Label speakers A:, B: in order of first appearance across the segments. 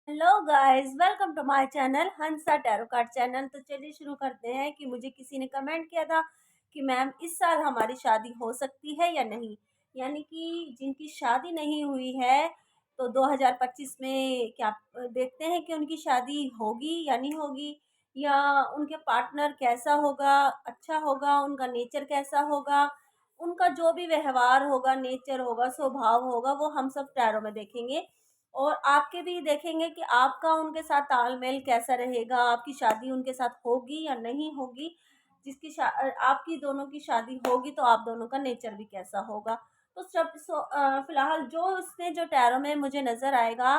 A: Hello guys, welcome to my channel Hansa tarot card channel. तो चलिए शुरू करते हैं कि मुझे किसी ने कमेंट किया था कि मैम इस साल हमारी शादी हो सकती है या नहीं। यानी कि जिनकी शादी नहीं हुई है तो 2025 में क्या देखते हैं कि उनकी शादी होगी या नहीं होगी, या उनके पार्टनर कैसा होगा, अच्छा होगा, उनका नेचर कैसा होगा, उनका जो भी व्यवहार होगा, नेचर होगा, स्वभाव होगा, वो हम सब टैरो में देखेंगे। और आपके भी देखेंगे कि आपका उनके साथ तालमेल कैसा रहेगा, आपकी शादी उनके साथ होगी या नहीं होगी। आपकी दोनों की शादी होगी तो आप दोनों का नेचर भी कैसा होगा। तो फिलहाल जो इसमें जो टैरो में मुझे नज़र आएगा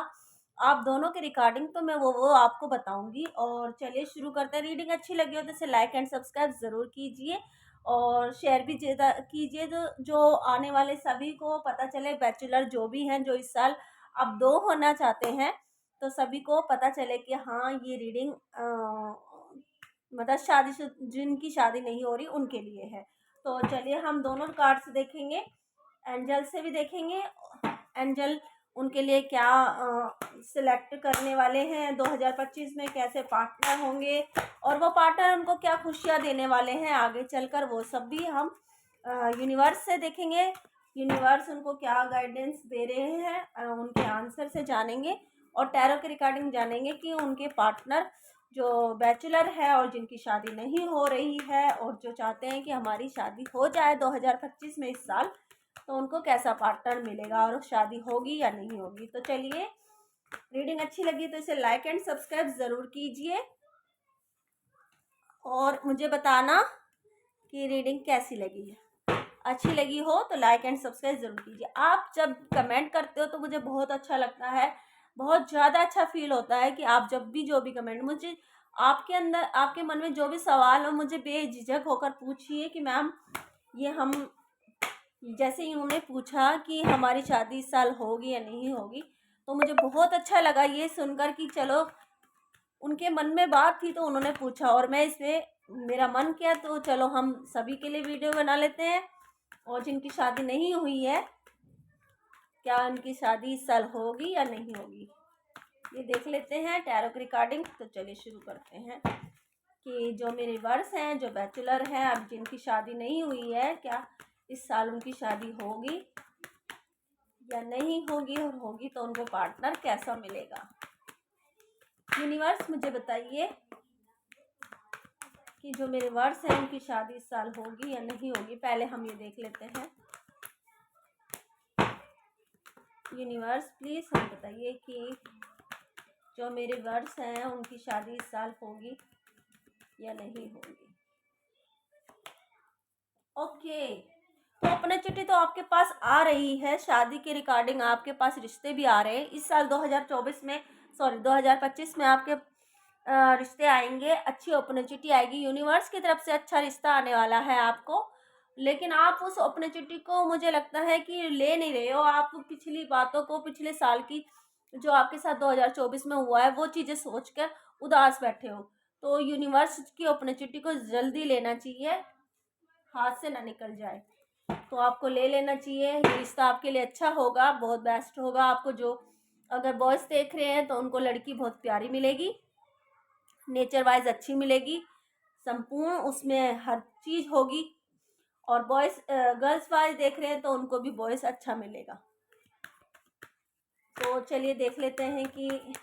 A: आप दोनों के रिकॉर्डिंग, तो मैं वो आपको बताऊंगी। और चलिए शुरू करते हैं। रीडिंग अच्छी लगी हो तो इसे लाइक एंड सब्सक्राइब ज़रूर कीजिए और शेयर भी ज़्यादा कीजिए, जो आने वाले सभी को पता चले, बैचलर जो भी हैं जो इस साल अब 2 होना चाहते हैं, तो सभी को पता चले कि हाँ ये रीडिंग मतलब जिनकी शादी नहीं हो रही उनके लिए है। तो चलिए हम दोनों कार्ड्स देखेंगे, एंजल से भी देखेंगे। एंजल उनके लिए क्या सिलेक्ट करने वाले हैं 2025 में, कैसे पार्टनर होंगे और वो पार्टनर उनको क्या खुशियाँ देने वाले हैं आगे चलकर, वो सब भी हम यूनिवर्स से देखेंगे। यूनिवर्स उनको क्या गाइडेंस दे रहे हैं, उनके आंसर से जानेंगे। और टैरो के रिगार्डिंग जानेंगे कि उनके पार्टनर जो बैचलर है और जिनकी शादी नहीं हो रही है और जो चाहते हैं कि हमारी शादी हो जाए 2025 में इस साल, तो उनको कैसा पार्टनर मिलेगा और शादी होगी या नहीं होगी। तो चलिए, रीडिंग अच्छी लगी तो इसे लाइक एंड सब्सक्राइब ज़रूर कीजिए और मुझे बताना कि रीडिंग कैसी लगी है। अच्छी लगी हो तो लाइक एंड सब्सक्राइब ज़रूर कीजिए। आप जब कमेंट करते हो तो मुझे बहुत अच्छा लगता है, बहुत ज़्यादा अच्छा फील होता है कि आप जब भी जो भी कमेंट, मुझे आपके अंदर आपके मन में जो भी सवाल हो मुझे बेझिझक होकर पूछिए कि मैम ये हम, जैसे ही उन्होंने पूछा कि हमारी शादी इस साल होगी या नहीं होगी, तो मुझे बहुत अच्छा लगा ये सुनकर कि चलो उनके मन में बात थी तो उन्होंने पूछा और मैं इसमें मेरा मन किया तो चलो हम सभी के लिए वीडियो बना लेते हैं। और जिनकी शादी नहीं हुई है, क्या उनकी शादी इस साल होगी या नहीं होगी, ये देख लेते हैं टैरो की रिकॉर्डिंग। तो चलिए शुरू करते हैं कि जो मेरे वर्स हैं, जो बैचलर हैं, अब जिनकी शादी नहीं हुई है, क्या इस साल उनकी शादी होगी या नहीं होगी, और होगी तो उनको पार्टनर कैसा मिलेगा। यूनिवर्स मुझे बताइए कि जो मेरे वर्स हैं उनकी शादी इस साल होगी या नहीं होगी। पहले हम ये देख लेते हैं। यूनिवर्स प्लीज़ हम बताइए कि जो मेरे वर्स हैं उनकी शादी इस साल होगी या नहीं होगी। ओके, तो अपॉर्चुनिटी तो आपके पास आ रही है, शादी के रिगार्डिंग आपके पास रिश्ते भी आ रहे हैं इस साल 2024 में, सॉरी 2025 में आपके रिश्ते आएंगे, अच्छी अपॉर्चुनिटी आएगी। यूनिवर्स की तरफ से अच्छा रिश्ता आने वाला है आपको, लेकिन आप उस अपॉर्चुनिटी को मुझे लगता है कि ले नहीं रहे हो। आप पिछली बातों को, पिछले साल की जो आपके साथ 2024 में हुआ है, वो चीज़ें सोचकर उदास बैठे हो। तो यूनिवर्स की अपॉर्चुनिटी को जल्दी लेना चाहिए, हाथ से ना निकल जाए, तो आपको ले लेना चाहिए। ये रिश्ता आपके लिए अच्छा होगा, बहुत बेस्ट होगा आपको। जो अगर बॉयज़ देख रहे हैं तो उनको लड़की बहुत प्यारी मिलेगी, नेचर वाइज अच्छी मिलेगी, संपूर्ण उसमें हर चीज़ होगी। और बॉयज़ गर्ल्स वाइज देख रहे हैं तो उनको भी बॉयज़ अच्छा मिलेगा। तो चलिए देख लेते हैं कि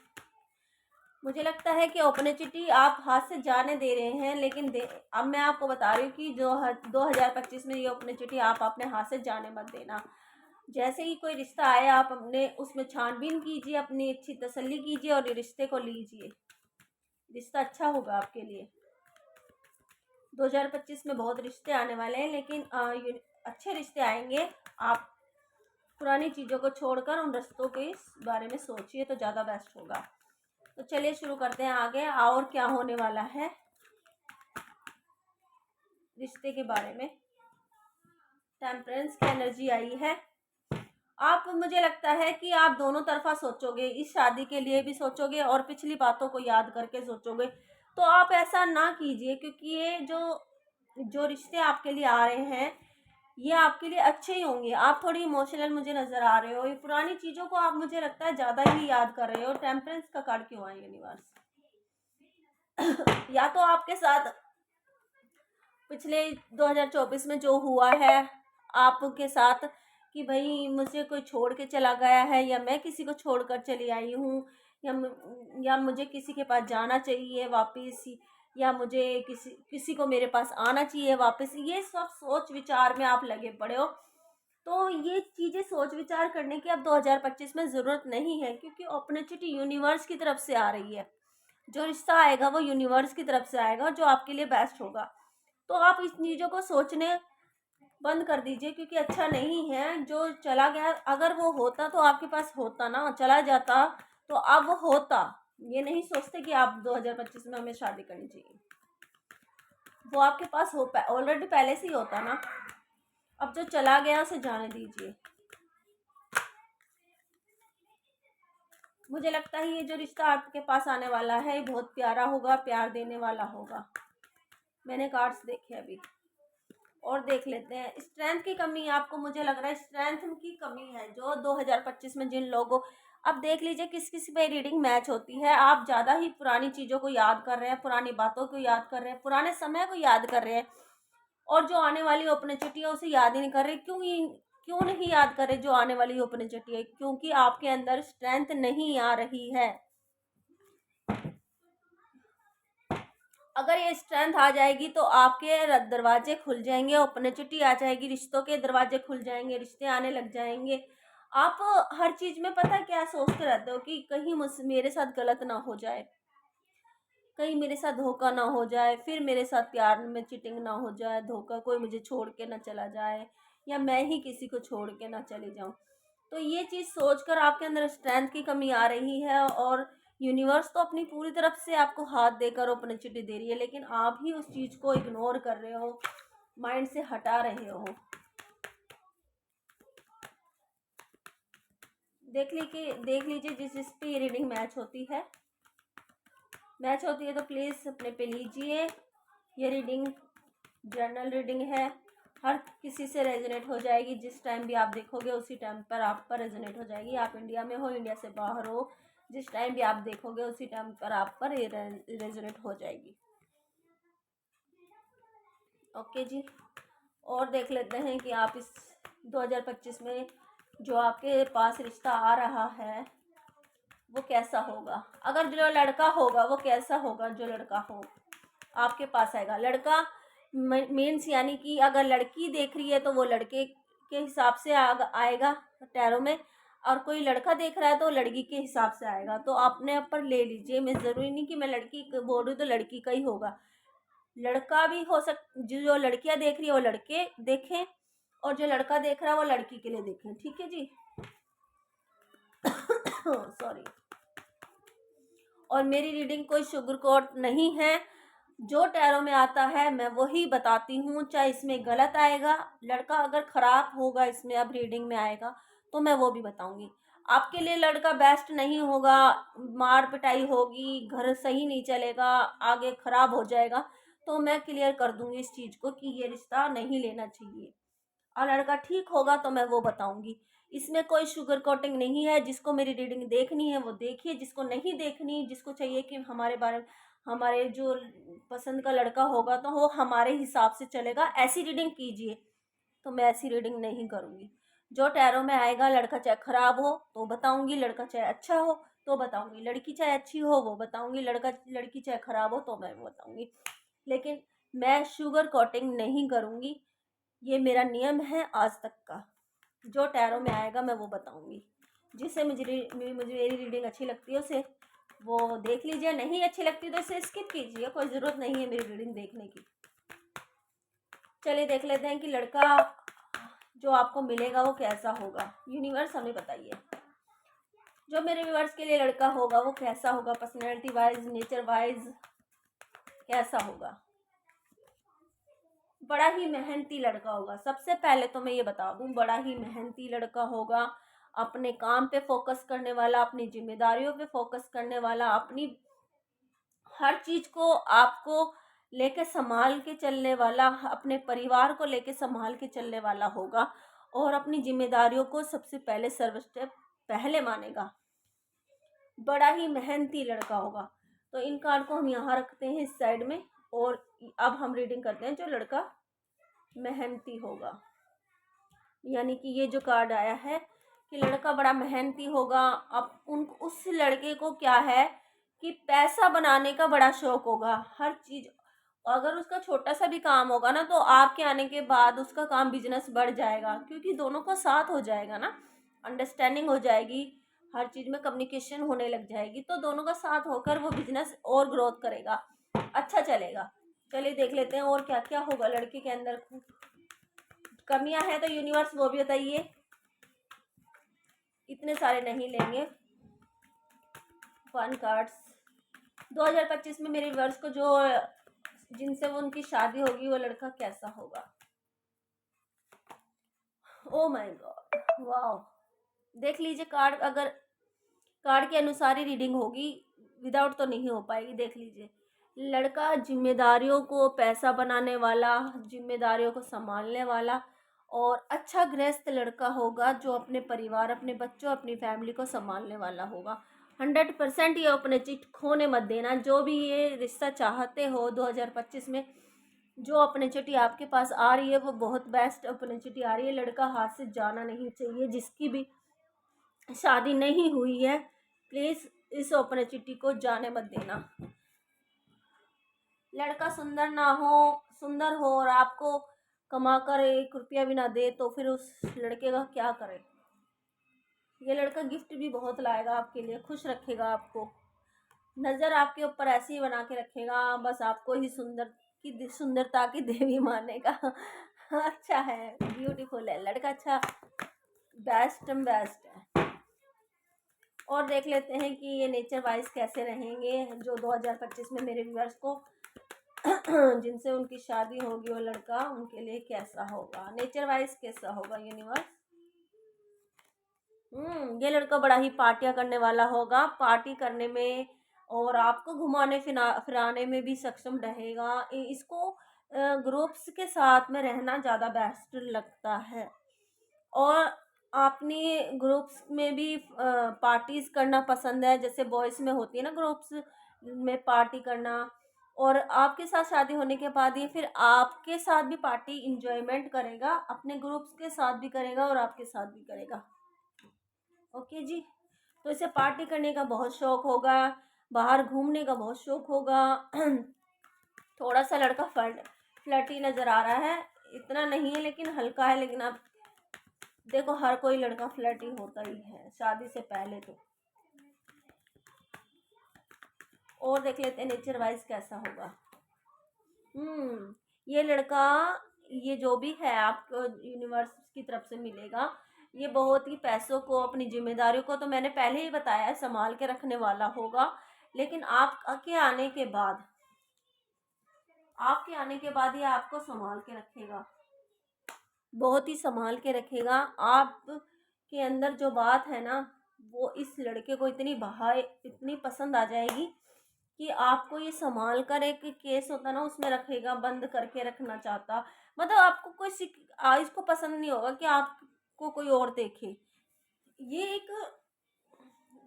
A: मुझे लगता है कि अपॉर्चुनिटी आप हाथ से जाने दे रहे हैं, लेकिन अब मैं आपको बता रही हूँ कि जो 2025 में ये अपॉर्चुनिटी आप अपने हाथ से जाने मत देना। जैसे ही कोई रिश्ता आए आप अपने उसमें छानबीन कीजिए, अपनी अच्छी तसल्ली कीजिए और ये रिश्ते को लीजिए। रिश्ता अच्छा होगा आपके लिए। 2025 में बहुत रिश्ते आने वाले हैं, लेकिन अच्छे रिश्ते आएंगे। आप पुरानी चीज़ों को छोड़कर उन रिश्तों के बारे में सोचिए तो ज़्यादा बेस्ट होगा। तो चलिए शुरू करते हैं आगे और क्या होने वाला है रिश्ते के बारे में। टेम्परेंस की एनर्जी आई है। आप, मुझे लगता है कि आप दोनों तरफा सोचोगे, इस शादी के लिए भी सोचोगे और पिछली बातों को याद करके सोचोगे। तो आप ऐसा ना कीजिए, क्योंकि ये जो जो रिश्ते आपके लिए आ रहे हैं, ये आपके लिए अच्छे ही होंगे। आप थोड़ी इमोशनल मुझे नज़र आ रहे हो, ये पुरानी चीज़ों को आप मुझे लगता है ज़्यादा ही याद कर रहे हो। टेम्परेंस का कार्ड क्यों आया यूनिवर्स? या तो आपके साथ पिछले 2024 में जो हुआ है आपके साथ कि भाई मुझे कोई छोड़ के चला गया है, या मैं किसी को छोड़कर चली आई हूँ, या मुझे किसी के पास जाना चाहिए वापस, या मुझे किसी किसी को मेरे पास आना चाहिए वापस, ये सब सोच विचार में आप लगे पड़े हो। तो ये चीज़ें सोच विचार करने की अब 2025 में ज़रूरत नहीं है, क्योंकि अपॉर्चुनिटी यूनिवर्स की तरफ से आ रही है। जो रिश्ता आएगा वो यूनिवर्स की तरफ से आएगा, जो आपके लिए बेस्ट होगा। तो आप इस चीज़ों को सोचने बंद कर दीजिए, क्योंकि अच्छा नहीं है जो चला गया। अगर वो होता तो आपके पास होता ना, चला जाता तो अब वो होता। ये नहीं सोचते कि आप 2025 में हमें शादी करनी चाहिए, वो आपके पास हो ऑलरेडी पहले से ही होता ना। अब जो चला गया उसे जाने दीजिए। मुझे लगता है ये जो रिश्ता आपके पास आने वाला है ये बहुत प्यारा होगा, प्यार देने वाला होगा। मैंने कार्ड्स देखे अभी, और देख लेते हैं। स्ट्रेंथ की कमी आपको, मुझे लग रहा है स्ट्रेंथ की कमी है जो 2025 में जिन लोगों, अब देख लीजिए किस किस पे रीडिंग मैच होती है। आप ज़्यादा ही पुरानी चीज़ों को याद कर रहे हैं, पुरानी बातों को याद कर रहे हैं, पुराने समय को याद कर रहे हैं, और जो आने वाली अपॉर्चुनिटी है उसे याद ही नहीं कर रहे। क्यों नहीं याद कर रहे जो आने वाली अपॉर्चुनिटी है? क्योंकि आपके अंदर स्ट्रेंथ नहीं आ रही है। अगर ये स्ट्रेंथ आ जाएगी तो आपके दरवाजे खुल जाएंगे, अपॉर्चुनिटी आ जाएगी, रिश्तों के दरवाजे खुल जाएंगे, रिश्ते आने लग जाएंगे। आप हर चीज़ में पता क्या सोचते रहते हो कि कहीं मेरे साथ गलत ना हो जाए, कहीं मेरे साथ धोखा ना हो जाए, फिर मेरे साथ प्यार में चीटिंग ना हो जाए, धोखा, कोई मुझे छोड़ के ना चला जाए, या मैं ही किसी को छोड़ के ना चली जाऊं। तो ये चीज़ सोचकर आपके अंदर स्ट्रेंथ की कमी आ रही है, और यूनिवर्स तो अपनी पूरी तरफ से आपको हाथ देकर अपॉर्चुनिटी दे रही है, लेकिन आप ही उस चीज़ को इग्नोर कर रहे हो, माइंड से हटा रहे हो। देख लीजिए जिस पे ये रीडिंग मैच होती है तो प्लीज़ अपने पे लीजिए। ये रीडिंग जनरल रीडिंग है, हर किसी से रेजोनेट हो जाएगी। जिस टाइम भी आप देखोगे उसी टाइम पर आप पर रेजोनेट हो जाएगी। आप इंडिया में हो, इंडिया से बाहर हो, जिस टाइम भी आप देखोगे उसी टाइम पर आप पर रेजोनेट हो जाएगी। ओके जी, और देख लेते हैं कि आप इस 2025 में जो आपके पास रिश्ता आ रहा है वो कैसा होगा। अगर जो लड़का होगा वो कैसा होगा, जो लड़का हो आपके पास आएगा। लड़का मीन्स यानी कि अगर लड़की देख रही है तो वो लड़के के हिसाब से आएगा टैरो में, और कोई लड़का देख रहा है तो लड़की के हिसाब से आएगा। तो अपने ऊपर ले लीजिए, मैं ज़रूरी नहीं कि मैं लड़की बोल रही तो लड़की का ही होगा, लड़का भी हो जो लड़कियां देख रही है वो लड़के देखें, और जो लड़का देख रहा है वो लड़की के लिए देखें। ठीक है जी। सॉरी। और मेरी रीडिंग कोई शुगर कोट नहीं है, जो टैरो में आता है मैं वही बताती हूँ, चाहे इसमें गलत आएगा, लड़का अगर ख़राब होगा इसमें अब रीडिंग में आएगा तो मैं वो भी बताऊँगी। आपके लिए लड़का बेस्ट नहीं होगा, मार पिटाई होगी, घर सही नहीं चलेगा, आगे ख़राब हो जाएगा, तो मैं क्लियर कर दूँगी इस चीज़ को कि ये रिश्ता नहीं लेना चाहिए। और लड़का ठीक होगा तो मैं वो बताऊंगी। इसमें कोई शुगर कोटिंग नहीं है। जिसको मेरी रीडिंग देखनी है वो देखिए, जिसको नहीं देखनी, जिसको चाहिए कि हमारे जो पसंद का लड़का होगा तो वो हमारे हिसाब से चलेगा, ऐसी रीडिंग कीजिए। तो मैं ऐसी रीडिंग नहीं करूँगी। जो टैरो में आएगा, लड़का चाहे ख़राब हो तो बताऊँगी, लड़का चाहे अच्छा हो तो बताऊँगी, लड़की चाहे अच्छी हो वो बताऊँगी, लड़की चाहे ख़राब हो तो मैं वो बताऊँगी। लेकिन मैं शुगर कोटिंग नहीं करूँगी, ये मेरा नियम है आज तक का। जो टैरो में आएगा मैं वो बताऊंगी। जिसे मुझे मेरी रीडिंग अच्छी लगती है उसे वो देख लीजिए, नहीं अच्छी लगती तो इसे स्किप कीजिए, कोई ज़रूरत नहीं है मेरी रीडिंग देखने की। चलिए देख लेते हैं कि लड़का जो आपको मिलेगा वो कैसा होगा। यूनिवर्स हमें बताइए, जो मेरे व्यूअर्स के लिए लड़का होगा वो कैसा होगा, पर्सनैलिटी वाइज, नेचर वाइज कैसा होगा। बड़ा ही मेहनती लड़का होगा। सबसे पहले तो मैं ये बता दूं, बड़ा ही मेहनती लड़का होगा, अपने काम पे फोकस करने वाला, अपनी जिम्मेदारियों पे फोकस करने वाला, अपनी हर चीज़ को आपको लेके संभाल के चलने वाला, अपने परिवार को लेके संभाल के चलने वाला होगा और अपनी जिम्मेदारियों को सबसे पहले सर्वस्टेप पहले मानेगा। बड़ा ही मेहनती लड़का होगा। तो इन कार्ड को हम यहाँ रखते हैं इस साइड में, और अब हम रीडिंग करते हैं जो लड़का मेहनती होगा। यानी कि ये जो कार्ड आया है कि लड़का बड़ा मेहनती होगा। अब उस लड़के को क्या है कि पैसा बनाने का बड़ा शौक होगा। हर चीज़, अगर उसका छोटा सा भी काम होगा ना, तो आपके आने के बाद उसका काम बिजनेस बढ़ जाएगा, क्योंकि दोनों का साथ हो जाएगा ना, अंडरस्टैंडिंग हो जाएगी, हर चीज़ में कम्युनिकेशन होने लग जाएगी, तो दोनों का साथ होकर वो बिजनेस और ग्रोथ करेगा, अच्छा चलेगा। चलिए देख लेते हैं और क्या क्या होगा लड़के के अंदर। कमियां हैं तो यूनिवर्स वो भी बताइए। इतने सारे नहीं लेंगे, 1 कार्ड्स। 2025 में मेरे व्यूअर्स को जो जिनसे वो उनकी शादी होगी वो लड़का कैसा होगा। Oh my God, wow. देख लीजिए कार्ड, अगर कार्ड के अनुसार ही रीडिंग होगी, विदाउट तो नहीं हो पाएगी। देख लीजिए, लड़का जिम्मेदारियों को पैसा बनाने वाला, जिम्मेदारियों को संभालने वाला और अच्छा गृहस्थ लड़का होगा, जो अपने परिवार, अपने बच्चों, अपनी फैमिली को संभालने वाला होगा। 100% ये अपॉर्चुनिटी खोने मत देना। जो भी ये रिश्ता चाहते हो 2025 में, जो अपॉर्चुनिटी आपके पास आ रही है वो बहुत बेस्ट अपॉर्चुनिटी आ रही है। लड़का हाथ से जाना नहीं चाहिए। जिसकी भी शादी नहीं हुई है, प्लीज़ इस अपॉर्चुनिटी को जाने मत देना। लड़का सुंदर ना हो, सुंदर हो और आपको कमा कर 1 रुपया भी ना दे, तो फिर उस लड़के का क्या करें। ये लड़का गिफ्ट भी बहुत लाएगा आपके लिए, खुश रखेगा आपको, नज़र आपके ऊपर ऐसे ही बना के रखेगा, बस आपको ही सुंदरता की देवी मानेगा। अच्छा है, ब्यूटीफुल है लड़का, अच्छा बेस्ट है। और देख लेते हैं कि ये नेचर वाइज कैसे रहेंगे, जो 2025 में मेरे व्यूअर्स को जिनसे उनकी शादी होगी वो लड़का, उनके लिए कैसा होगा, नेचर वाइज कैसा होगा यूनिवर्स। ये लड़का बड़ा ही पार्टियां करने वाला होगा, पार्टी करने में और आपको घुमाने फिराने में भी सक्षम रहेगा। इसको ग्रुप्स के साथ में रहना ज़्यादा बेस्ट लगता है, और अपनी ग्रुप्स में भी पार्टीज करना पसंद है, जैसे बॉयज़ में होती है ना ग्रुप्स में पार्टी करना। और आपके साथ शादी होने के बाद ये फिर आपके साथ भी पार्टी इंजॉयमेंट करेगा, अपने ग्रुप्स के साथ भी करेगा और आपके साथ भी करेगा। ओके जी, तो इसे पार्टी करने का बहुत शौक होगा, बाहर घूमने का बहुत शौक होगा। थोड़ा सा लड़का फ्लर्टी नज़र आ रहा है, इतना नहीं है लेकिन हल्का है। लेकिन आप देखो, हर कोई लड़का फ्लर्टी होता ही है शादी से पहले तो। और देख लेते हैं नेचर वाइज कैसा होगा। ये लड़का, ये जो भी है आपको यूनिवर्स की तरफ से मिलेगा, ये बहुत ही पैसों को, अपनी जिम्मेदारियों को तो मैंने पहले ही बताया है, संभाल के रखने वाला होगा। लेकिन आपके आने के बाद, ये आपको संभाल के रखेगा, बहुत ही संभाल के रखेगा। आप के अंदर जो बात है ना, वो इस लड़के को इतनी पसंद आ जाएगी कि आपको ये संभाल कर, एक केस होता ना उसमें रखेगा, बंद करके रखना चाहता। मतलब आपको कोई इसको पसंद नहीं होगा कि आपको कोई और देखे। ये एक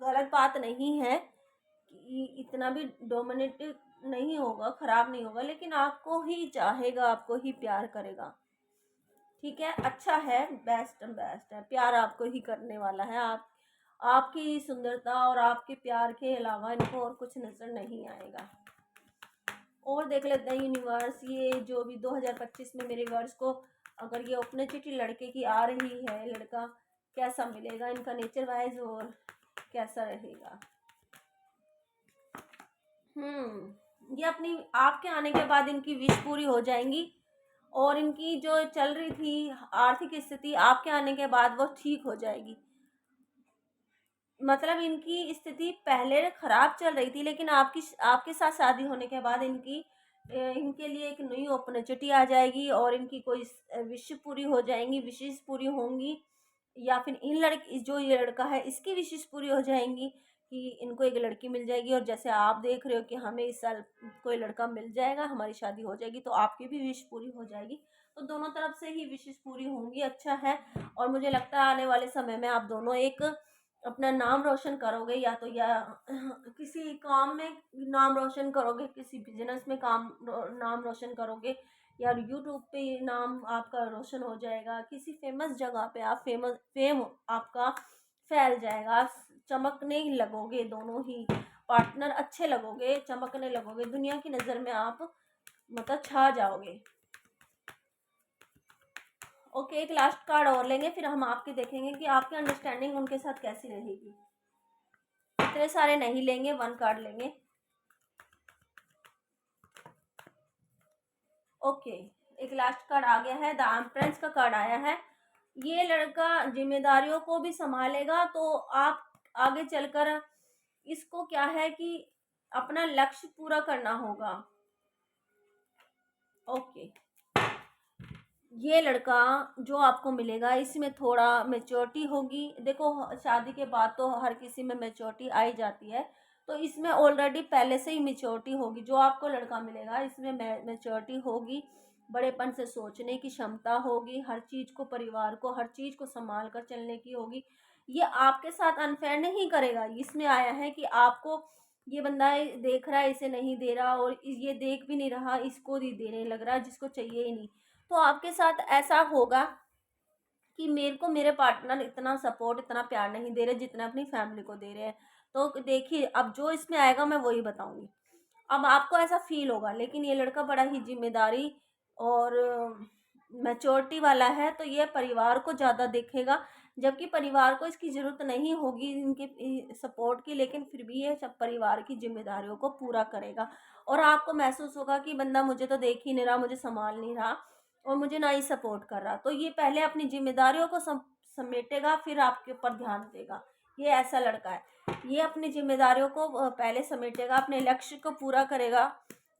A: गलत बात नहीं है कि इतना भी डोमिनेटिव नहीं होगा, खराब नहीं होगा, लेकिन आपको ही चाहेगा, आपको ही प्यार करेगा। ठीक है, अच्छा है, बेस्ट है, प्यार आपको ही करने वाला है। आपकी सुंदरता और आपके प्यार के अलावा इनको और कुछ नज़र नहीं आएगा। और देख लेते हैं यूनिवर्स, ये जो भी 2025 में मेरे वर्ष को अगर ये अपॉर्चुनिटी लड़के की आ रही है, लड़का कैसा मिलेगा, इनका नेचर वाइज और कैसा रहेगा। ये अपनी आपके आने के बाद इनकी विश पूरी हो जाएंगी, और इनकी जो चल रही थी आर्थिक स्थिति आपके आने के बाद वो ठीक हो जाएगी। मतलब इनकी स्थिति पहले खराब चल रही थी, लेकिन आपके साथ शादी होने के बाद इनके लिए एक नई अपॉर्चुनिटी आ जाएगी, और इनकी कोई विश पूरी हो जाएंगी, विशेष पूरी होंगी, या फिर ये लड़का है इसकी विशेष पूरी हो जाएंगी। कि इनको एक लड़की मिल जाएगी, और जैसे आप देख रहे हो कि हमें इस साल कोई लड़का मिल जाएगा, हमारी शादी हो जाएगी, तो आपकी भी विश पूरी हो जाएगी। तो दोनों तरफ से ही विशेष पूरी होंगी, अच्छा है। और मुझे लगता है आने वाले समय में आप दोनों एक अपना नाम रोशन करोगे, या तो या किसी काम में नाम रोशन करोगे, किसी बिजनेस में नाम रोशन करोगे, या यूट्यूब पे नाम आपका रोशन हो जाएगा, किसी फेमस जगह पे आप फेम आपका फैल जाएगा, आप चमकने लगोगे, दोनों ही पार्टनर अच्छे लगोगे, चमकने लगोगे, दुनिया की नज़र में आप मतलब छा जाओगे। ओके, एक लास्ट कार्ड और लेंगे, फिर हम आपके देखेंगे कि आपकी अंडरस्टैंडिंग उनके साथ कैसी रहेगी। इतने सारे नहीं लेंगे, 1 कार्ड लेंगे। ओके, एक लास्ट कार्ड आ गया है, द एम्प्रेस का कार्ड आया है। ये लड़का जिम्मेदारियों को भी संभालेगा, तो आप आगे चलकर इसको क्या है कि अपना लक्ष्य पूरा करना होगा। ओके, ये लड़का जो आपको मिलेगा इसमें थोड़ा मेच्योरिटी होगी। देखो, शादी के बाद तो हर किसी में मेच्योरिटी आई जाती है, तो इसमें ऑलरेडी पहले से ही मेच्योरिटी होगी। जो आपको लड़का मिलेगा इसमें मेच्योरिटी होगी, बड़ेपन से सोचने की क्षमता होगी, हर चीज़ को, परिवार को, हर चीज़ को संभाल कर चलने की होगी। ये आपके साथ अनफेयर नहीं करेगा। इसमें आया है कि आपको ये बंदा देख रहा है, इसे नहीं दे रहा, और ये देख भी नहीं रहा, इसको ही देने लग रहा है जिसको चाहिए ही नहीं। तो आपके साथ ऐसा होगा कि मेरे को मेरे पार्टनर इतना सपोर्ट, इतना प्यार नहीं दे रहे जितना अपनी फैमिली को दे रहे हैं। तो देखिए, अब जो इसमें आएगा मैं वही बताऊंगी। अब आपको ऐसा फील होगा, लेकिन ये लड़का बड़ा ही जिम्मेदारी और मैच्योरिटी वाला है, तो ये परिवार को ज़्यादा देखेगा, जबकि परिवार को इसकी ज़रूरत नहीं होगी इनके सपोर्ट की, लेकिन फिर भी ये सब परिवार की जिम्मेदारियों को पूरा करेगा। और आपको महसूस होगा कि बंदा मुझे तो देख ही नहीं रहा, मुझे संभाल नहीं रहा, और मुझे ना ही सपोर्ट कर रहा। तो ये पहले अपनी जिम्मेदारियों को समेटेगा, फिर आपके ऊपर ध्यान देगा। ये ऐसा लड़का है, ये अपनी जिम्मेदारियों को पहले समेटेगा, अपने लक्ष्य को पूरा करेगा।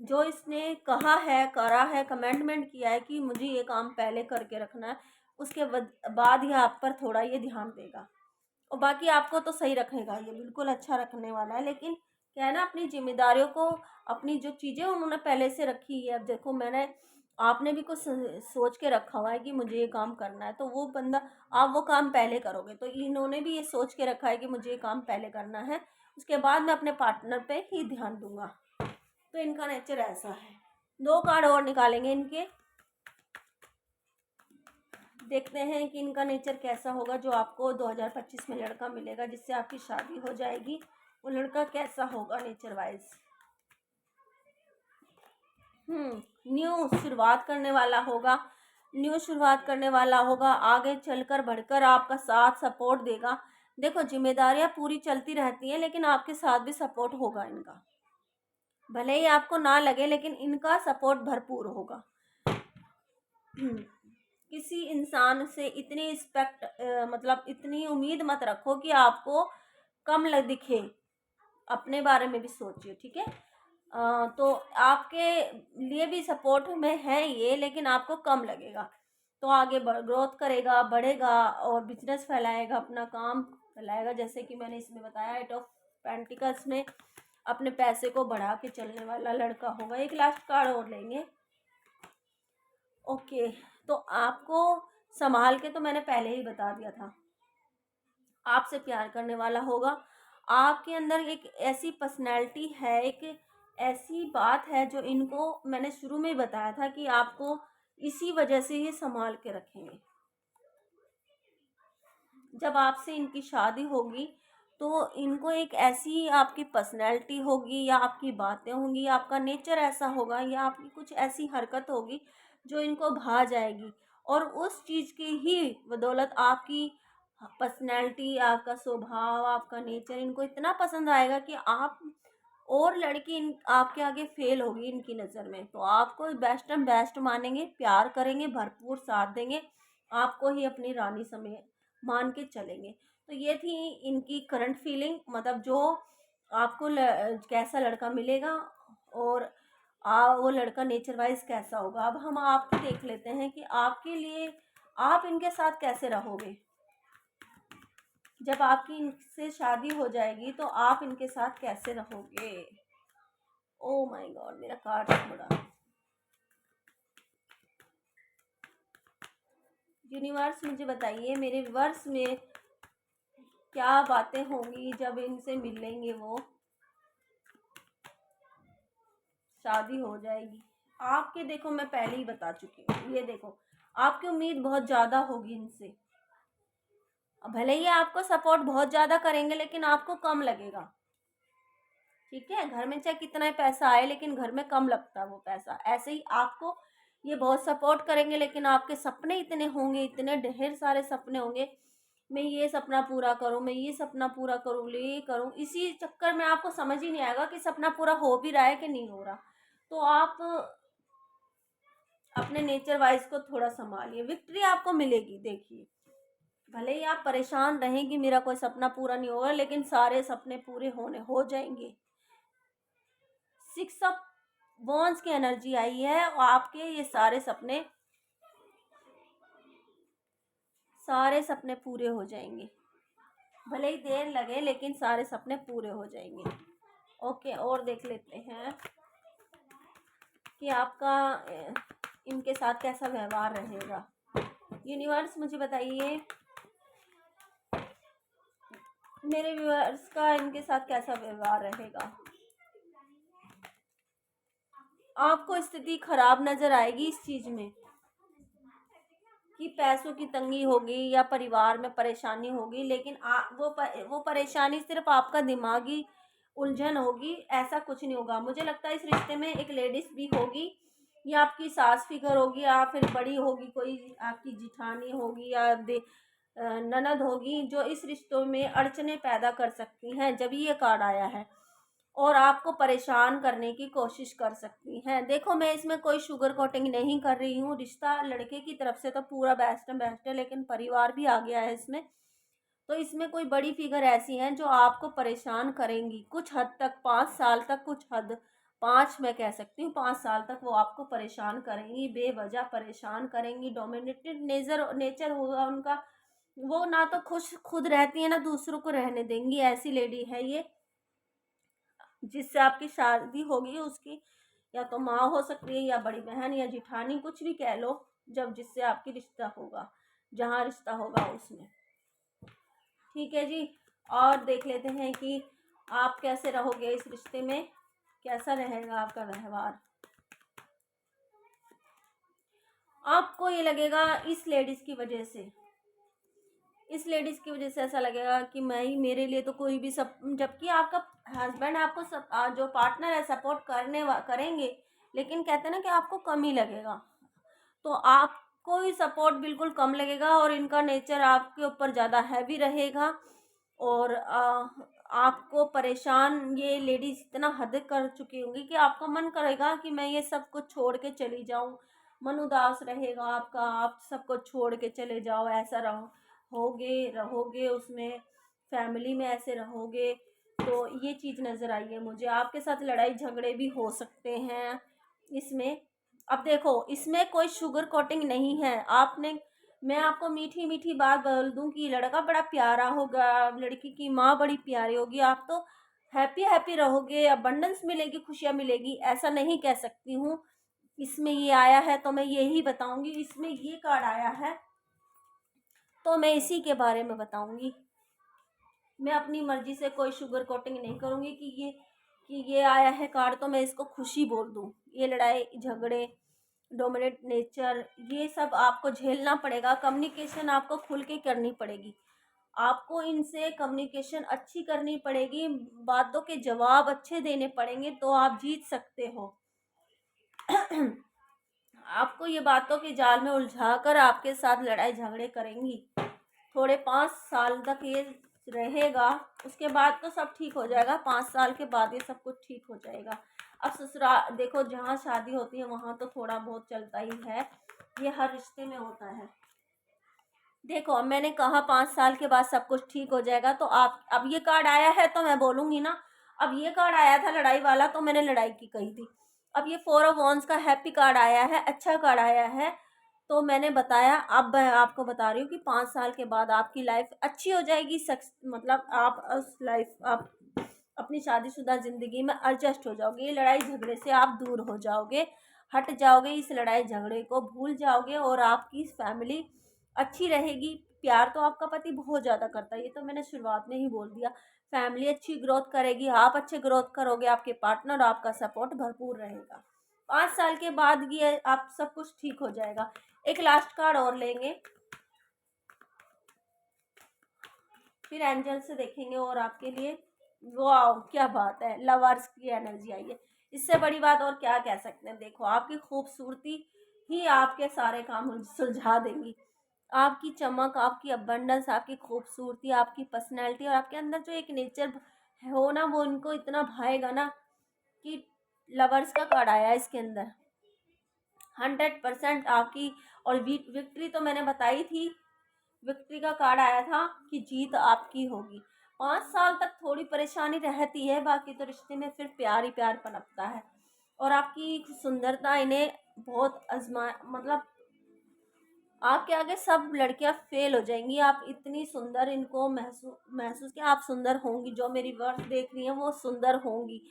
A: जो इसने कहा है, करा है, कमिटमेंट किया है कि मुझे ये काम पहले करके रखना है, उसके बाद ही आप पर थोड़ा ये ध्यान देगा। और बाकी आपको तो सही रखेगा, ये बिल्कुल अच्छा रखने वाला है। लेकिन क्या है ना, अपनी जिम्मेदारियों को, अपनी जो चीज़ें उन्होंने पहले से रखी है, अब देखो मैंने, आपने भी कुछ सोच के रखा हुआ है कि मुझे ये काम करना है, तो वो बंदा, आप वो काम पहले करोगे। तो इन्होंने भी ये सोच के रखा है कि मुझे ये काम पहले करना है, उसके बाद मैं अपने पार्टनर पे ही ध्यान दूंगा। तो इनका नेचर ऐसा है। 2 कार्ड और निकालेंगे इनके, देखते हैं कि इनका नेचर कैसा होगा। जो आपको 2025 में लड़का मिलेगा जिससे आपकी शादी हो जाएगी, वो लड़का कैसा होगा नेचर वाइज। न्यू शुरुआत करने वाला होगा, न्यू शुरुआत करने वाला होगा, आगे चलकर बढ़कर आपका साथ सपोर्ट देगा। देखो, जिम्मेदारियां पूरी चलती रहती हैं, लेकिन आपके साथ भी सपोर्ट होगा इनका, भले ही आपको ना लगे, लेकिन इनका सपोर्ट भरपूर होगा। किसी इंसान से इतनी रिस्पेक्ट, मतलब इतनी उम्मीद मत रखो कि आपको कम दिखे। अपने बारे में भी सोचिए, ठीक है। तो आपके लिए भी सपोर्ट में है ये, लेकिन आपको कम लगेगा। तो आगे ग्रोथ करेगा, बढ़ेगा, और बिजनेस फैलाएगा, अपना काम फैलाएगा, जैसे कि मैंने इसमें बताया। 8 ऑफ पेंटिकल्स में अपने पैसे को बढ़ा के चलने वाला लड़का होगा। एक लास्ट कार्ड और लेंगे। ओके, तो आपको संभाल के तो मैंने पहले ही बता दिया था, आपसे प्यार करने वाला होगा। आपके अंदर एक ऐसी पर्सनैलिटी है, एक ऐसी बात है जो इनको मैंने शुरू में ही बताया था कि आपको इसी वजह से ये संभाल के रखेंगे। जब आपसे इनकी शादी होगी तो इनको एक ऐसी आपकी पर्सनैलिटी होगी, या आपकी बातें होंगी, या आपका नेचर ऐसा होगा, या आपकी कुछ ऐसी हरकत होगी जो इनको भा जाएगी, और उस चीज़ की ही बदौलत आपकी पर्सनैलिटी, आपका स्वभाव, आपका नेचर इनको इतना पसंद आएगा कि आप और लड़की आपके आगे फेल होगी इनकी नज़र में। तो आपको बेस्ट एंड बेस्ट मानेंगे, प्यार करेंगे, भरपूर साथ देंगे, आपको ही अपनी रानी समय मान के चलेंगे। तो ये थी इनकी करंट फीलिंग, मतलब जो आपको कैसा लड़का मिलेगा, और वो लड़का नेचर वाइज कैसा होगा। अब हम आपको देख लेते हैं कि आपके लिए आप इनके साथ कैसे रहोगे। जब आपकी इनसे शादी हो जाएगी तो आप इनके साथ कैसे रहोगे। ओ माय गॉड, मेरा कार्ड थोड़ा। यूनिवर्स मुझे बताइए मेरे वर्ष में क्या बातें होंगी जब इनसे मिलेंगे वो, शादी हो जाएगी। आपके देखो मैं पहले ही बता चुकी हूँ, ये देखो आपकी उम्मीद बहुत ज़्यादा होगी इनसे। भले ही आपको सपोर्ट बहुत ज़्यादा करेंगे लेकिन आपको कम लगेगा। ठीक है, घर में चाहे कितना ही पैसा आए लेकिन घर में कम लगता है वो पैसा। ऐसे ही आपको ये बहुत सपोर्ट करेंगे लेकिन आपके सपने इतने होंगे, इतने ढेर सारे सपने होंगे, मैं ये सपना पूरा करूं, मैं ये सपना पूरा करूं, ये करूं, इसी चक्कर में आपको समझ ही नहीं आएगा कि सपना पूरा हो भी रहा है कि नहीं हो रहा। तो आप अपने नेचर वाइज को थोड़ा संभालिए, विक्ट्री आपको मिलेगी। देखिए भले ही आप परेशान रहें कि मेरा कोई सपना पूरा नहीं होगा, लेकिन सारे सपने पूरे होने हो जाएंगे। 6 ऑफ वॉन्ड्स की एनर्जी आई है और आपके ये सारे सपने पूरे हो जाएंगे। भले ही देर लगे लेकिन सारे सपने पूरे हो जाएंगे। ओके, और देख लेते हैं कि आपका इनके साथ कैसा व्यवहार रहेगा। यूनिवर्स मुझे बताइए मेरे व्यूअर्स का इनके साथ कैसा व्यवहार रहेगा। आपको स्थिति खराब नजर आएगी इस चीज में कि पैसों की तंगी होगी या परिवार में परेशानी होगी, लेकिन वो परेशानी सिर्फ आपका दिमागी उलझन होगी, ऐसा कुछ नहीं होगा। मुझे लगता है इस रिश्ते में एक लेडीज भी होगी, या आपकी सास फिगर होगी, या फिर बड़ी होगी, कोई आपकी जिठानी होगी या ननद होगी, जो इस रिश्तों में अड़चने पैदा कर सकती हैं जब ये कार्ड आया है, और आपको परेशान करने की कोशिश कर सकती हैं। देखो मैं इसमें कोई शुगर कोटिंग नहीं कर रही हूँ, रिश्ता लड़के की तरफ से तो पूरा बेस्ट है, लेकिन परिवार भी आ गया है इसमें। तो इसमें कोई बड़ी फिगर ऐसी हैं जो आपको परेशान करेंगी कुछ हद तक, 5 साल तक, कुछ हद 5 मैं कह सकती हूँ 5 साल तक वो आपको परेशान करेंगी, बेवजह परेशान करेंगी। डोमिनेटेड नेचर होगा उनका, वो ना तो खुश खुद रहती है ना दूसरों को रहने देंगी, ऐसी लेडी है ये। जिससे आपकी शादी होगी उसकी या तो माँ हो सकती है या बड़ी बहन या जिठानी, कुछ भी कह लो, जब जिससे आपकी रिश्ता होगा, जहाँ रिश्ता होगा उसमें। ठीक है जी, और देख लेते हैं कि आप कैसे रहोगे इस रिश्ते में, कैसा रहेगा आपका व्यवहार। आपको ये लगेगा इस लेडीज की वजह से ऐसा लगेगा कि मैं ही, मेरे लिए तो कोई भी सब, जबकि आपका हस्बैंड आपको जो पार्टनर है सपोर्ट करेंगे, लेकिन कहते हैं ना कि आपको कम ही लगेगा। तो आपको ही सपोर्ट बिल्कुल कम लगेगा और इनका नेचर आपके ऊपर ज़्यादा हैवी रहेगा, और आपको परेशान ये लेडीज इतना हद कर चुकी होंगी कि आपका मन करेगा कि मैं ये सब कुछ छोड़ के चली जाऊं। मन उदास रहेगा आपका, आप सब कुछ छोड़ के चले जाओ, ऐसा रहोगे उसमें, फैमिली में ऐसे रहोगे। तो ये चीज़ नज़र आई है मुझे। आपके साथ लड़ाई झगड़े भी हो सकते हैं इसमें। अब देखो इसमें कोई शुगर कोटिंग नहीं है। मैं आपको मीठी मीठी बात बोल दूं कि लड़का बड़ा प्यारा होगा, लड़की की माँ बड़ी प्यारी होगी, आप तो हैप्पी हैप्पी रहोगे, अबंडेंस मिलेगी, खुशियाँ मिलेगी, ऐसा नहीं कह सकती हूँ। इसमें ये आया है तो मैं यही बताऊंगी, इसमें ये कार्ड आया है तो मैं इसी के बारे में बताऊंगी। मैं अपनी मर्जी से कोई शुगर कोटिंग नहीं करूंगी कि ये आया है कार्ड तो मैं इसको खुशी बोल दूं। ये लड़ाई झगड़े, डोमिनेट नेचर, ये सब आपको झेलना पड़ेगा। कम्युनिकेशन आपको खुल के करनी पड़ेगी, आपको इनसे कम्युनिकेशन अच्छी करनी पड़ेगी, बातों के जवाब अच्छे देने पड़ेंगे तो आप जीत सकते हो। आपको ये बातों के जाल में उलझाकर आपके साथ लड़ाई झगड़े करेंगी। थोड़े 5 साल तक ये रहेगा, उसके बाद तो सब ठीक हो जाएगा। 5 साल के बाद ये सब कुछ ठीक हो जाएगा। अब ससुराल देखो, जहाँ शादी होती है वहाँ तो थोड़ा बहुत चलता ही है, ये हर रिश्ते में होता है। देखो अब मैंने कहा 5 साल के बाद सब कुछ ठीक हो जाएगा, तो आप, अब ये कार्ड आया है तो मैं बोलूँगी ना। अब ये कार्ड आया था लड़ाई वाला तो मैंने लड़ाई की कही थी। अब ये 4 ऑफ वॉन्ड्स का हैप्पी कार्ड आया है, अच्छा कार्ड आया है, तो मैंने बताया, अब मैं आपको बता रही हूँ कि 5 साल के बाद आपकी लाइफ अच्छी हो जाएगी, मतलब आप उस लाइफ आप अपनी शादीशुदा ज़िंदगी में एडजस्ट हो जाओगे, ये लड़ाई झगड़े से आप दूर हो जाओगे, हट जाओगे, इस लड़ाई झगड़े को भूल जाओगे और आपकी फैमिली अच्छी रहेगी। प्यार तो आपका पति बहुत ज़्यादा करता है, ये तो मैंने शुरुआत में ही बोल दिया। फैमिली अच्छी ग्रोथ करेगी, आप अच्छे ग्रोथ करोगे, आपके पार्टनर आपका सपोर्ट भरपूर रहेगा। 5 साल के बाद ये आप सब कुछ ठीक हो जाएगा। एक लास्ट कार्ड और लेंगे, फिर एंजल से देखेंगे और आपके लिए। वाह क्या बात है, लवर्स की एनर्जी आई है, इससे बड़ी बात और क्या कह सकते हैं। देखो आपकी खूबसूरती ही आपके सारे काम सुलझा देंगी। आपकी चमक, आपकी अबंडेंस, आपकी खूबसूरती, आपकी पर्सनैलिटी और आपके अंदर जो एक नेचर हो ना, वो इनको इतना भाएगा ना कि लवर्स का कार्ड आया है इसके अंदर। 100% आपकी। और विक्ट्री तो मैंने बताई थी, विक्ट्री का कार्ड आया था कि जीत आपकी होगी। 5 साल तक थोड़ी परेशानी रहती है, बाकी तो रिश्ते में फिर प्यार ही प्यार पनपता है। और आपकी सुंदरता इन्हें बहुत मतलब आपके आगे सब लड़कियां फेल हो जाएंगी। आप इतनी सुंदर, इनको महसूस कि आप सुंदर होंगी, जो मेरी वर्ष देख रही हैं वो सुंदर होंगी,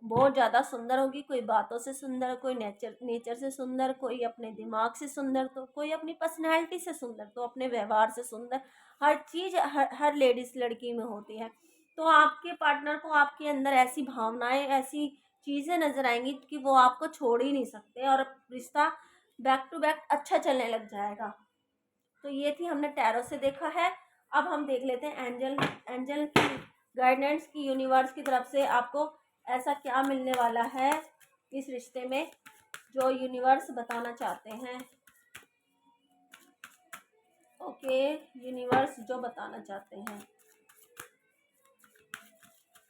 A: बहुत ज़्यादा सुंदर होगी। कोई बातों से सुंदर, कोई नेचर से सुंदर, कोई अपने दिमाग से सुंदर, तो कोई अपनी पर्सनैलिटी से सुंदर, तो अपने व्यवहार से सुंदर। हर चीज़ हर लेडीज़ लड़की में होती है। तो आपके पार्टनर को आपके अंदर ऐसी भावनाएं, ऐसी चीज़ें नज़र आएंगी कि वो आपको छोड़ ही नहीं सकते और रिश्ता बैक टू बैक अच्छा चलने लग जाएगा। तो ये थी, हमने टैरो से देखा है। अब हम देख लेते हैं एंजल एंजल की गाइडेंस की, यूनिवर्स की तरफ से आपको ऐसा क्या मिलने वाला है इस रिश्ते में जो यूनिवर्स बताना चाहते हैं। ओके, यूनिवर्स जो बताना चाहते हैं,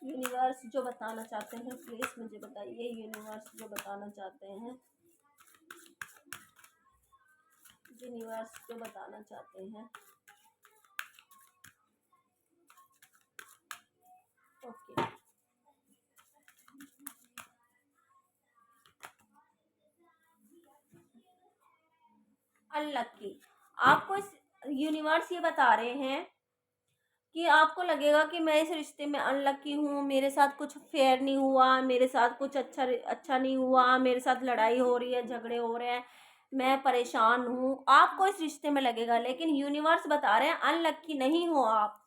A: यूनिवर्स जो बताना चाहते हैं, प्लीज़ मुझे बताइए यूनिवर्स जो बताना चाहते हैं, यूनिवर्स जो बताना चाहते हैं। Okay, unlucky. आपको इस यूनिवर्स ये बता रहे हैं कि आपको लगेगा कि मैं इस रिश्ते में अनलक्की हूँ, मेरे साथ कुछ फेयर नहीं हुआ, मेरे साथ कुछ अच्छा नहीं हुआ, मेरे साथ लड़ाई हो रही है, झगड़े हो रहे हैं, मैं परेशान हूँ, आपको इस रिश्ते में लगेगा। लेकिन यूनिवर्स बता रहे हैं अनलक्की नहीं हो आप।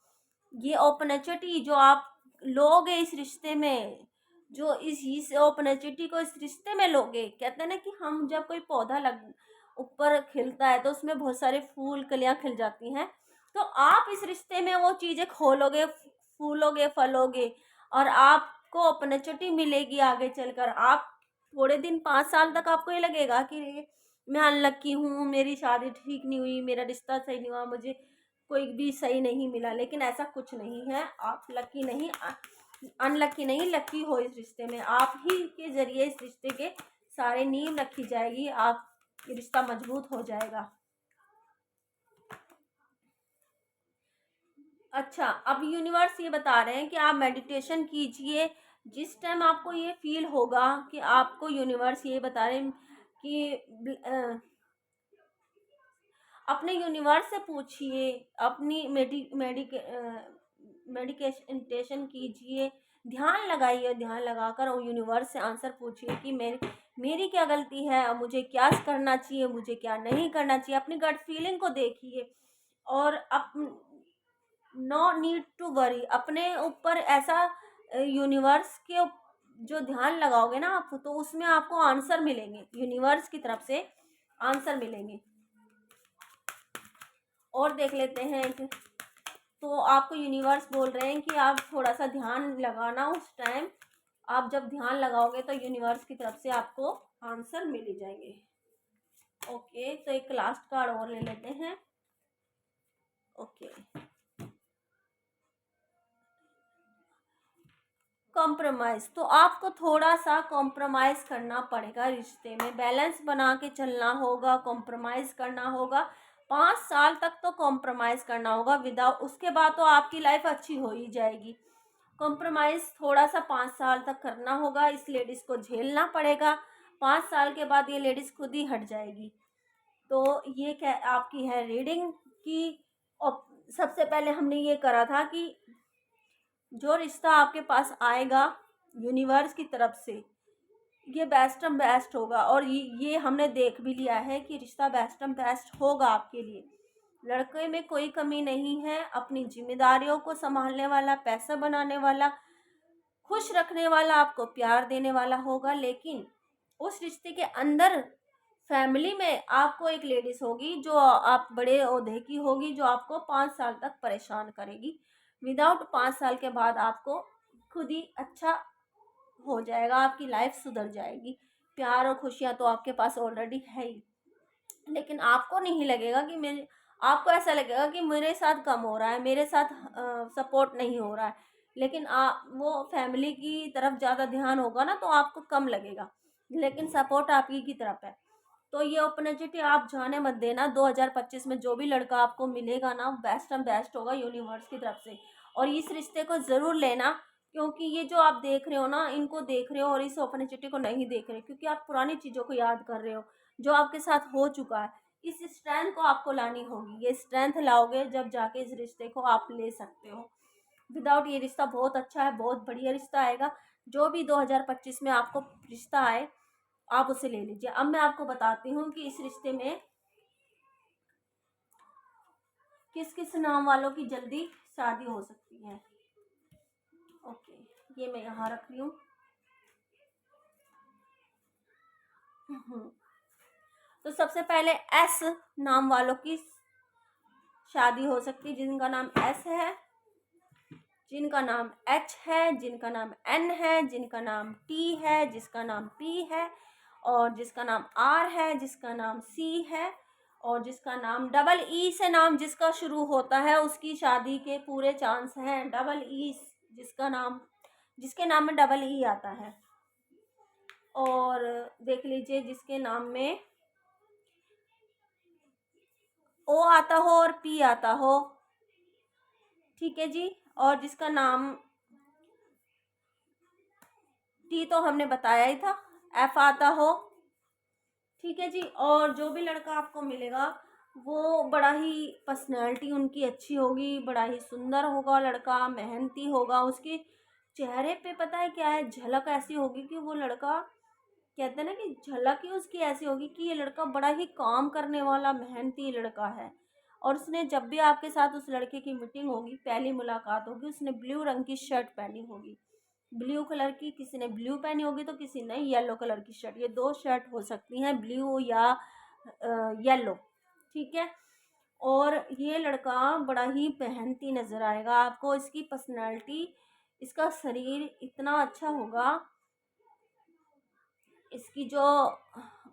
A: ये अपॉर्चुनिटी जो आप लोगे इस रिश्ते में, जो इस अपॉर्चुनिटी को इस रिश्ते में लोगे, कहते हैं ना कि हम जब कोई पौधा लग ऊपर खिलता है तो उसमें बहुत सारे फूल कलियां खिल जाती हैं। तो आप इस रिश्ते में वो चीज़ें खोलोगे, फूलोगे, फलोगे और आपको अपॉर्चुनिटी मिलेगी आगे चलकर। आप थोड़े दिन, 5 साल तक आपको ये लगेगा कि मैं अनलक्की हूँ, मेरी शादी ठीक नहीं हुई, मेरा रिश्ता सही नहीं हुआ, मुझे कोई भी सही नहीं मिला। लेकिन ऐसा कुछ नहीं है, आप लकी नहीं, अनलकी नहीं, लकी हो इस रिश्ते में। आप ही के ज़रिए इस रिश्ते के सारे नींव रखी जाएगी, आप ये रिश्ता मजबूत हो जाएगा। अच्छा, अब यूनिवर्स ये बता रहे हैं कि आप मेडिटेशन कीजिए। जिस टाइम आपको ये फील होगा कि आपको, यूनिवर्स ये बता रहे हैं कि अपने यूनिवर्स से पूछिए, अपनी मेडिकेशन कीजिए, ध्यान लगाइए, ध्यान लगाकर और यूनिवर्स से आंसर पूछिए कि मेरी क्या गलती है, अब मुझे क्या करना चाहिए, मुझे क्या नहीं करना चाहिए। अपनी गट फीलिंग को देखिए और नो नीड टू वरी, अपने ऊपर ऐसा यूनिवर्स के जो ध्यान लगाओगे ना आप, तो उसमें आपको आंसर मिलेंगे, यूनिवर्स की तरफ से आंसर मिलेंगे। और देख लेते हैं तो आपको यूनिवर्स बोल रहे हैं कि आप थोड़ा सा ध्यान लगाना उस टाइम। आप जब ध्यान लगाओगे तो यूनिवर्स की तरफ से आपको आंसर मिल ही जाएंगे। ओके, तो एक लास्ट कार्ड और ले लेते हैं। Okay, compromise. तो आपको थोड़ा सा कॉम्प्रोमाइज़ करना पड़ेगा, रिश्ते में बैलेंस बना के चलना होगा, कॉम्प्रोमाइज़ करना होगा। 5 साल तक तो कॉम्प्रोमाइज़ करना होगा, विदाउट उसके बाद तो आपकी लाइफ अच्छी हो ही जाएगी। कॉम्प्रोमाइज़ थोड़ा सा 5 साल तक करना होगा, इस लेडीज़ को झेलना पड़ेगा। 5 साल के बाद ये लेडीज़ खुद ही हट जाएगी। तो ये क्या आपकी है रीडिंग की। और सबसे पहले हमने ये करा था कि जो रिश्ता आपके पास आएगा यूनिवर्स की तरफ से, ये बेस्ट एंड बेस्ट होगा। और ये हमने देख भी लिया है कि रिश्ता बेस्ट एंड बेस्ट होगा आपके लिए। लड़के में कोई कमी नहीं है, अपनी जिम्मेदारियों को संभालने वाला, पैसा बनाने वाला, खुश रखने वाला, आपको प्यार देने वाला होगा। लेकिन उस रिश्ते के अंदर फैमिली में आपको एक लेडीज होगी जो आप बड़े ओहदे की होगी, जो आपको 5 साल तक परेशान करेगी। विदाउट 5 साल के बाद आपको खुद ही अच्छा हो जाएगा, आपकी लाइफ सुधर जाएगी। प्यार और खुशियाँ तो आपके पास ऑलरेडी है ही, लेकिन आपको नहीं लगेगा कि मेरे आपको ऐसा लगेगा कि मेरे साथ कम हो रहा है, मेरे साथ सपोर्ट नहीं हो रहा है। लेकिन वो फैमिली की तरफ ज़्यादा ध्यान होगा ना, तो आपको कम लगेगा, लेकिन सपोर्ट आपकी की तरफ है। तो ये अपॉर्चुनिटी आप जाने मत देना। 2025 में जो भी लड़का आपको मिलेगा ना, बेस्ट एंड बेस्ट होगा यूनिवर्स की तरफ से। और इस रिश्ते को ज़रूर लेना, क्योंकि ये जो आप देख रहे हो ना, इनको देख रहे हो और इस अपॉर्चुनिटी को नहीं देख रहे, क्योंकि आप पुरानी चीज़ों को याद कर रहे हो जो आपके साथ हो चुका है। इस स्ट्रेंथ को आपको लानी होगी। ये स्ट्रेंथ लाओगे जब जाके इस रिश्ते को आप ले सकते हो। विदाउट ये रिश्ता बहुत अच्छा है, बहुत बढ़िया रिश्ता आएगा। जो भी 2025 में आपको रिश्ता आए, आप उसे ले लीजिए। अब मैं आपको बताती हूँ कि इस रिश्ते में किस किस नाम वालों की जल्दी शादी हो सकती है। ओके, ये मैं यहाँ रख रही हूँ। तो सबसे पहले एस नाम वालों की शादी हो सकती है, जिनका नाम एस है, जिनका नाम एच है, जिनका नाम एन है, जिनका नाम टी है, जिसका नाम पी है, और जिसका नाम आर है, जिसका नाम सी है, और जिसका नाम डबल ई से नाम जिसका शुरू होता है, उसकी शादी के पूरे चांस हैं। डबल ई, जिसके नाम में डबल ई आता है। और देख लीजिए जिसके नाम में ओ आता हो और पी आता हो, ठीक है जी। और जिसका नाम टी तो हमने बताया ही था, एफ आता हो, ठीक है जी। और जो भी लड़का आपको मिलेगा वो बड़ा ही पर्सनैलिटी उनकी अच्छी होगी, बड़ा ही सुंदर होगा लड़का, मेहनती होगा। उसके चेहरे पे पता है क्या है, झलक ऐसी होगी कि वो लड़का, कहते हैं ना कि झलक ही उसकी ऐसी होगी कि ये लड़का बड़ा ही काम करने वाला, मेहनती लड़का है। और उसने जब भी आपके साथ उस लड़के की मीटिंग होगी, पहली मुलाकात होगी, उसने ब्लू रंग की शर्ट पहनी होगी। ब्लू कलर की, किसी ने ब्लू पहनी होगी तो किसी ने येलो कलर की शर्ट। ये 2 शर्ट हो सकती हैं, ब्लू या येलो, ठीक है। और ये लड़का बड़ा ही मेहनती नज़र आएगा आपको। इसकी पर्सनालिटी, इसका शरीर इतना अच्छा होगा, इसकी जो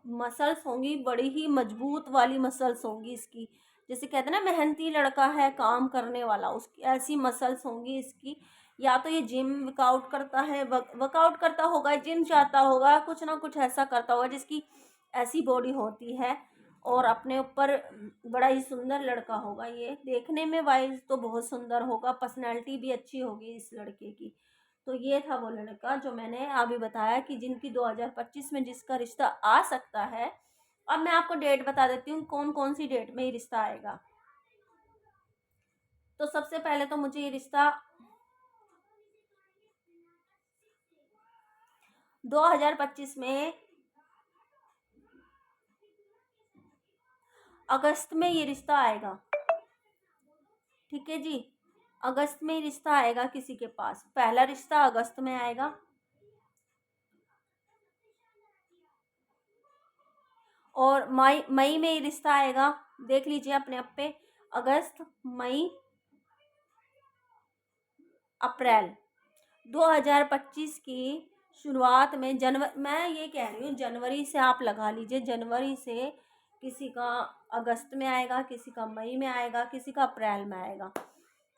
A: मसल्स होंगी बड़ी ही मजबूत वाली मसल्स होंगी इसकी। जैसे कहते हैं ना मेहनती लड़का है, काम करने वाला, उसकी ऐसी मसल्स होंगी इसकी। या तो ये जिम वर्कआउट करता है, वर्कआउट करता होगा, जिम जाता होगा, कुछ ना कुछ ऐसा करता होगा जिसकी ऐसी बॉडी होती है। और अपने ऊपर बड़ा ही सुंदर लड़का होगा। ये देखने में वाइज तो बहुत सुंदर होगा, पर्सनैलिटी भी अच्छी होगी इस लड़के की। तो ये था वो लड़का जो मैंने अभी बताया कि जिनकी 2025 में जिसका रिश्ता आ सकता है। अब मैं आपको डेट बता देती हूँ कौन कौन सी डेट में ये रिश्ता आएगा। तो सबसे पहले तो मुझे ये रिश्ता 2025 में अगस्त में ये रिश्ता आएगा, ठीक है जी। अगस्त में ये रिश्ता आएगा किसी के पास, पहला रिश्ता अगस्त में आएगा। और मई में ये रिश्ता आएगा। देख लीजिए अपने आप पे, अगस्त, मई, अप्रैल। 2025 की शुरुआत में मैं ये कह रही हूँ जनवरी से आप लगा लीजिए। जनवरी से किसी का अगस्त में आएगा, किसी का मई में आएगा, किसी का अप्रैल में आएगा।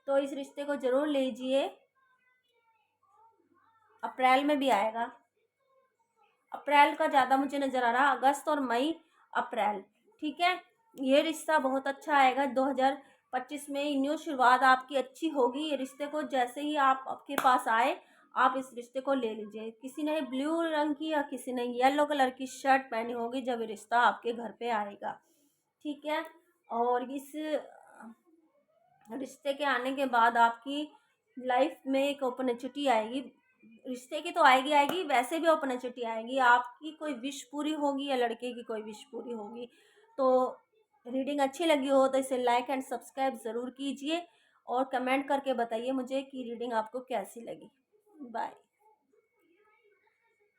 A: तो इस रिश्ते को ज़रूर लीजिए। अप्रैल में भी आएगा, अप्रैल का ज़्यादा मुझे नज़र आ रहा, अगस्त और मई, अप्रैल, ठीक है। ये रिश्ता बहुत अच्छा आएगा 2025 में। न्यू शुरुआत आपकी अच्छी होगी। ये रिश्ते को जैसे ही आप आपके पास आए, आप इस रिश्ते को ले लीजिए। किसी ने ब्लू रंग की या किसी ने येलो कलर की शर्ट पहनी होगी जब ये रिश्ता आपके घर पे आएगा। ठीक है। और इस रिश्ते के आने के बाद आपकी लाइफ में एक अपॉर्चुनिटी आएगी। रिश्ते की तो आएगी आएगी, वैसे भी अपॉर्चुनिटी आएगी। आपकी कोई विश पूरी होगी या लड़के की कोई विश पूरी होगी। तो रीडिंग अच्छी लगी हो तो इसे लाइक एंड सब्सक्राइब ज़रूर कीजिए और कमेंट करके बताइए मुझे कि रीडिंग आपको कैसी लगी। बाय।